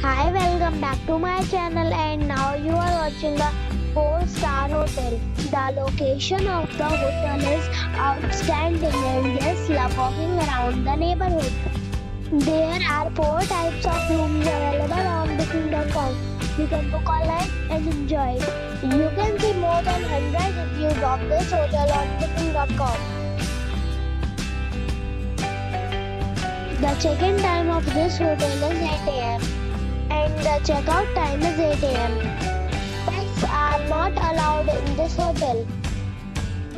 Hi, welcome back to my channel, and now you are watching a 4-star hotel. The location of the hotel is outstanding and guests love walking around the neighborhood. There are 4 types of rooms available on booking.com. You can book online and enjoy it. You can see more than 100 reviews of this hotel on booking.com. The check-in time of this hotel is 8 a.m. and the checkout time is 8 a.m. Pets are not allowed in this hotel.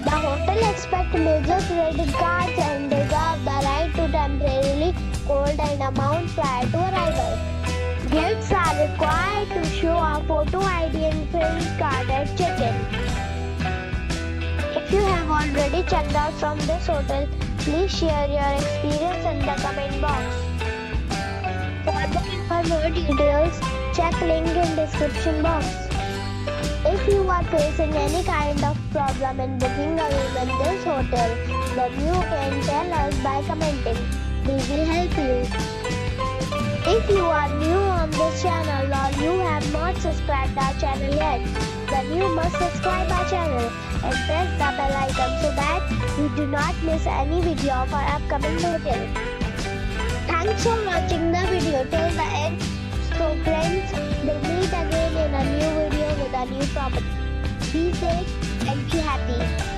The hotel accepts major credit cards and reserves the right to temporarily hold an amount prior to arrival. Guests are required to show a photo ID and credit card at check-in. If you have already checked out from this hotel, please share your experience in the comment box. For more details, check link in description box. If you are facing any kind of problem in booking a room in this hotel, then you can tell us by commenting. We will help you. If you are new on this channel or you have not subscribed our channel yet, then you must subscribe our channel and press the bell icon so that you do not miss any video of our upcoming hotel. Thanks for watching the video till the end. So friends, we'll meet again in a new video with a new property. Be safe and be happy.